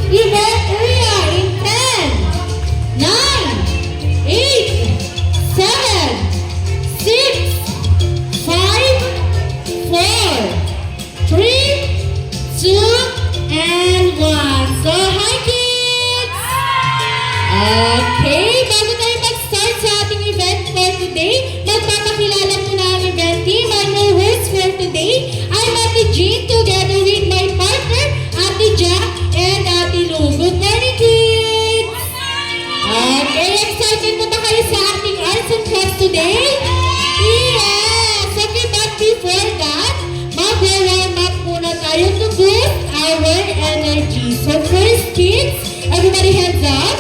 event area in 10, 9, 8, 7, 6, 5, 4, 3, 2, and 1. So, hi kids! Okay, bago tayo mag-start sa ating event for today, magpapakilala muna ang event team. I'm your host for today. I'm Ate Jean together with my partner, Ate Jack and Ate Lou. Good morning, kids! Okay, excited na ba kayo sa ating arts and crafts today? Yes! Okay, but before that, mag-warm up muna tayo to boost our energy. So first, kids, everybody hands up.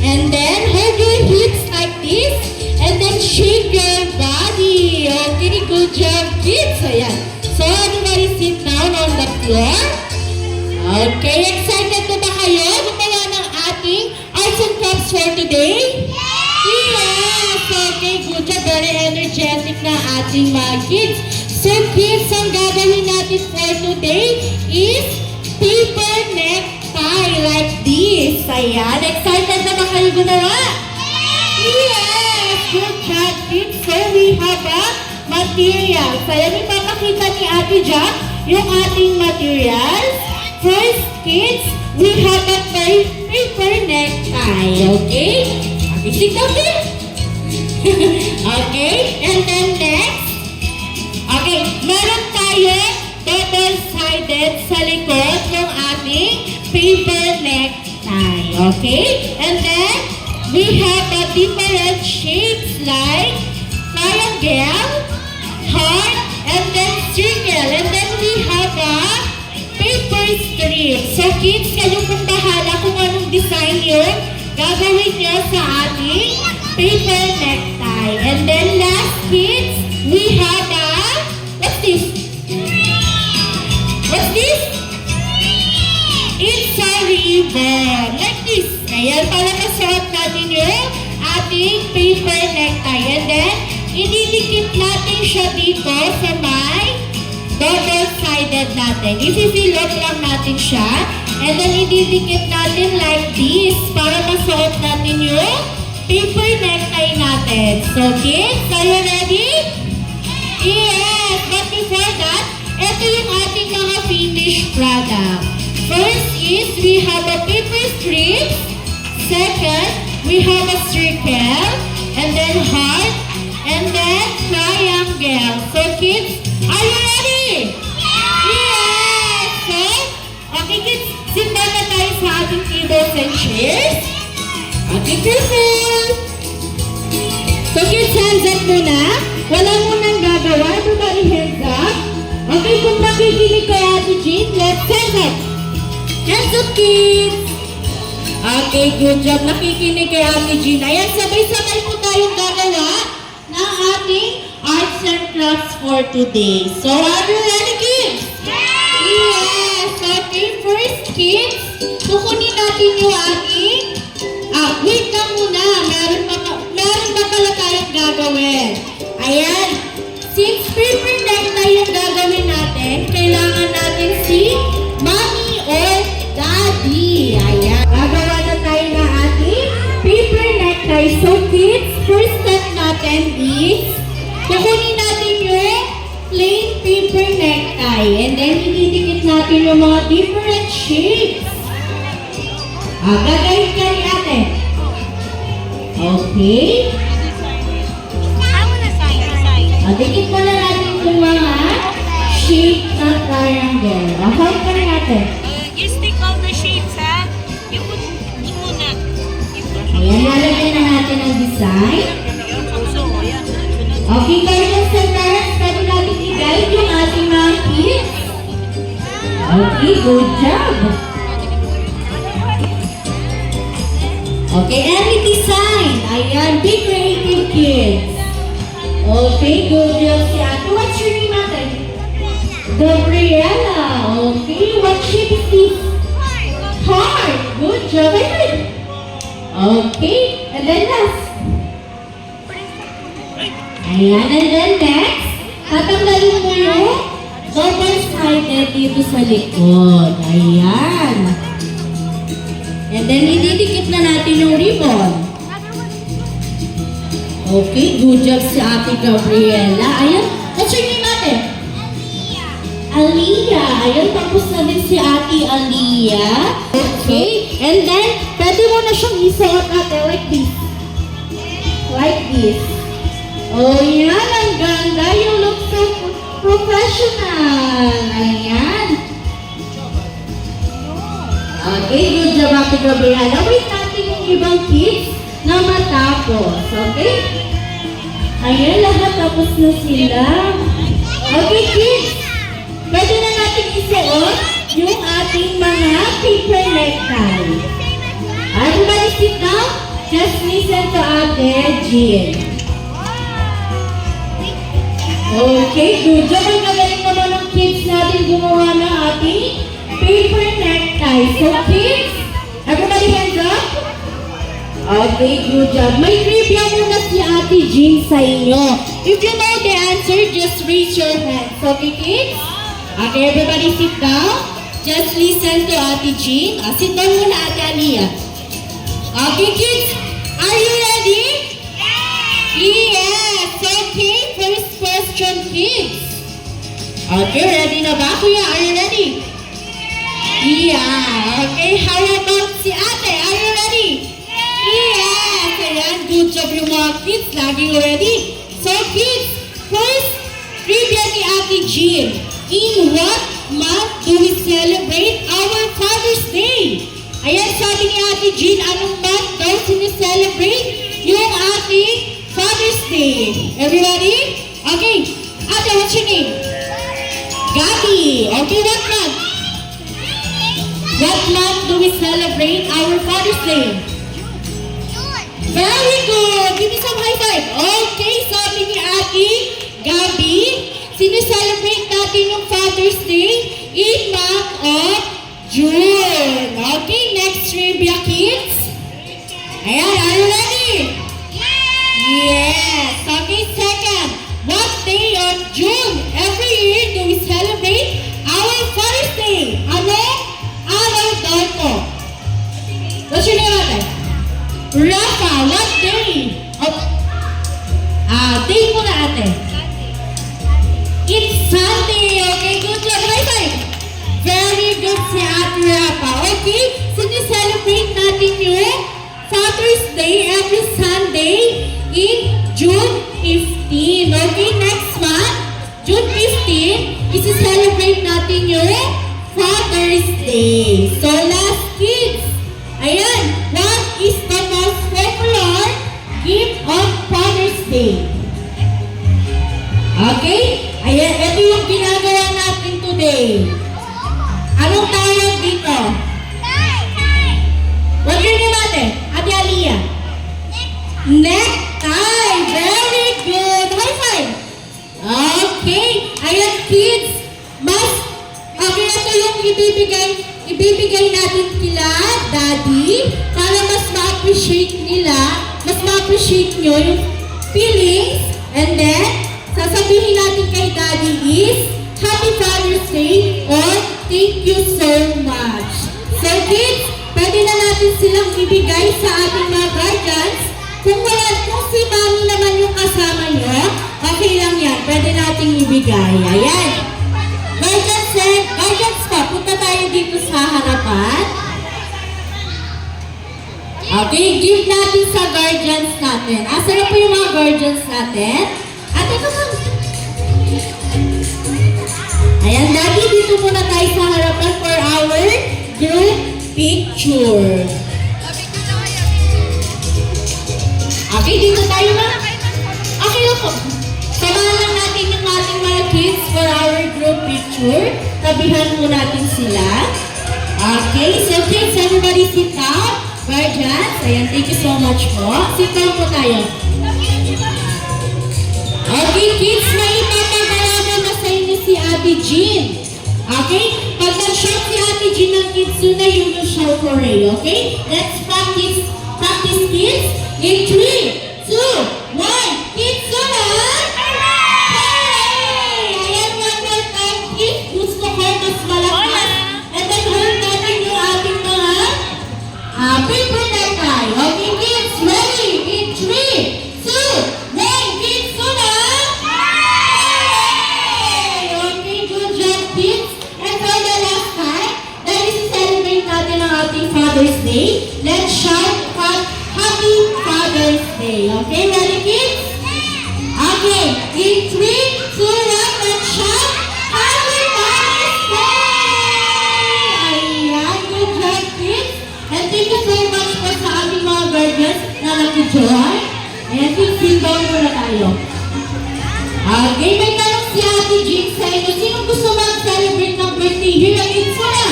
And then hold your hips like this. And then shake your body. Okay, good job, kids. Ayan. So everybody sit down on the floor. Okay, excited na ba kayo gumawa ng ating arts and crafts for today? Yes! Okay, good job. Very energetic na ating mga kids. So kids, ang gagawin natin for today is paper necktie like this. Ayan, excited na ba kayo gumawa? Yes! Good job, kids. So we have a material. So ayan, ipapakita ni Ate Jack yung ating materials. First, kids, we have a paper necktie. Okay? Okay, sit down there. Okay, and then next. Okay, meron tayo double-sided sa likod ng ating paper necktie. Okay? And then, we have a different shapes like triangle, heart, and then circle. And then we have a paper strip. So kids, kayo pong bahala kung anong design yun gagawin nyo sa ating paper necktie. And then last, kids, we have a, what's this? What's this? It's a ribbon. Like this. Ayan, para masuot natin yung ating paper necktie. And then, ididikit natin siya dito sa may double-sided natin. Isisilot lang natin siya. And then, ididikit natin like this para masuot natin yung paper necktie natin. So, kids, are you ready? Yes! But before that, ito yung ating mga finished product. First is, we have a paper strip. Second, we have a circle. And then heart. And then triangle. So, kids, are you ready? Yes! So, okay, kids, sit down na tayo sa ating tables and chairs. Okay, careful! So, kids, hands up muna. Wala munang gagawa. Everybody hands up. Okay, kung nakikinig kay Ate Jean, let's hands up. Hands up, kids! Okay, good job. Nakikinig kay Ate Jean. Ayan, sabay-sabay po tayong gagawa ng ating arts and crafts for today. So, are you ready, kids? Yes! Okay, first, kids, kukunin natin yung ating wait na muna. Meron pa pala tayong gagawin. Ayan. Since paper necktie yung gagawin natin, kailangan natin si mommy or daddy. Ayan. Gagawa na tayo ng ating paper necktie. So kids, first step natin is kukunin natin yung plain paper necktie. And then, ididikit natin yung mga different shapes. Gagawin ka ni ate. Okay. Dikit mo na natin yung mga shape ng triangle. Hold ka na natin. You stick all the shapes, ha? You put muna. Ayan, lalagyan na natin ang design. Okay, guardians and parents, pwede natin i-guide yung ating mga kids. Okay, good job. Okay, any design. Ayan, be creative, kids. Okay, good job si Ate. What's your name, Ate? Gabriela. Okay, what shape is this? Heart. Good job. Okay, and then last. Ayan, and then next, tatanggalin mo yung double-sided dito sa likod. Ayan. And then, ididikit na natin yung ribbon. Okay, good job si Ate Gabriela. Ayan, what's your name, ate? Aliyah. Ayan, tapos na din si Ate Aliyah. Okay, and then, pwede mo na siyang isuot, ate, like this. Like this. Oh, yan, ang ganda. You look so professional. Ayan. Okay, good job, Ate Gabriela. Wait natin yung ibang kids na matapos. Okay? Ayan, lahat tapos na sila. Okay, kids. Pwede na natin isuot yung ating mga paper necktie. Everybody sit down. Just listen to Ate Jean. Okay, good job. Ang gagaling naman ng kids natin gumawa ng ating paper necktie. So, kids, everybody hands up. Okay, good job. May trivia muna si Ate Jean sa inyo. If you know the answer, just raise your hands. Okay, kids? Okay, everybody sit down. Just listen to Ate Jean. Sit down muna, Ate Aliyah. Okay, kids? Are you ready? Yes! Okay, first question, kids. Okay, ready na ba? Kuya, are you ready? Yeah. Okay, how about si Ate? Are you ready? Yes! Ayan, good job yung mga kids. Laging ready. So, kids, first, trivia ni Ate Jean. In what month do we celebrate our Father's Day? Ayan, sabi ni Ate Jean, anong month daw sineselebrate yung ating Father's Day? Everybody? Okay. Ate, what's your name? Gabi. Okay, what month? What month do we celebrate our Father's Day? Very good! Give me some high five. Okay, sabi ni Ate Gabi, sineselebrate natin yung Father's Day in month of June. Okay, next trivia, kids. Ayan, are you ready? Yes! Okay, second. What day of June every year do we celebrate our Father's Day? Ano? Araw daw po. What's your name, ate? Rafa, what day? Day mo na, ate. It's Sunday. Okay, good job. High five. Very good si Ate Rafa. Okay, sineselebrate natin yung Father's Day every Sunday in June 15. Okay, next month, June 15, isi-celebrate natin yung Father's Day. So, last kids. Ayan, what is the most popular gift on Father's Day? Okay? Ayan, ito yung ginagawa natin today. Anong tawag dito? What's your name, ate? Ate Aliyah? Necktie. Very good. High five. Okay. Ayan, kids. Okay, ito yung ibibigay natin kila Daddy para mas ma-appreciate nila, mas ma-appreciate nyo yung feelings, and then sasabihin natin kay Daddy is Happy Father's Day or Thank you so much. So kids, pwede na natin silang ibigay sa ating mga guardians. Kung si Mami naman yung kasama nyo, okay lang yan. Pwede nating ibigay. Ayan. Guardians pa, punta tayo dito sa harapan. Okay, give natin sa guardians natin. Asa na po yung mga guardians natin? Ate, come on. Ayan, Daddy, dito muna tayo sa harapan for our group picture. Okay, dito tayo na. Okay lang po. Samahan lang natin yung ating mga kids for our group picture. Tabihan po natin sila. Okay, so kids, everybody sit down. Guardians, ayan, thank you so much po. Sit down po tayo. Okay, kids, may ipapagalaman na sa inyo si Ate Jean. Okay? Pag nag-shout si Ate Jean ng kids, soon na you will shout for Ray. Okay? Let's practice kids. In 3, 2, 1, kids, sunod! Hooray! Ayan, one more time, kids. Gusto ko mas malakas. And then, hold natin yung ating mga Day, let's shout Happy Father's Day. Okay, ready kids? Okay, in 3, 2, 1, let's shout Happy Father's Day! Ayan, good job kids. And thank you so much po sa ating mga guardians na nag-join. Ayan, sit down muna tayo. Okay, may tanong si Ate Jean sa inyo. Sino gusto mag-celebrate ng birthday here? Again po na.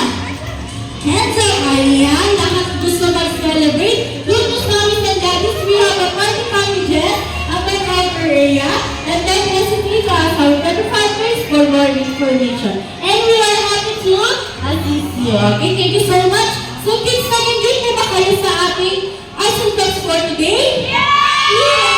Hands up! Ayan, lahat gusto mag-celebrate. Good news namin and daddies, we have a party family jet at my cover area. And then basically to us, our 25 days for more information. And we are happy to assist you. Okay, thank you so much. So kids, nag-enjoy na ba kayo sa ating Action Talks for today? Yeah!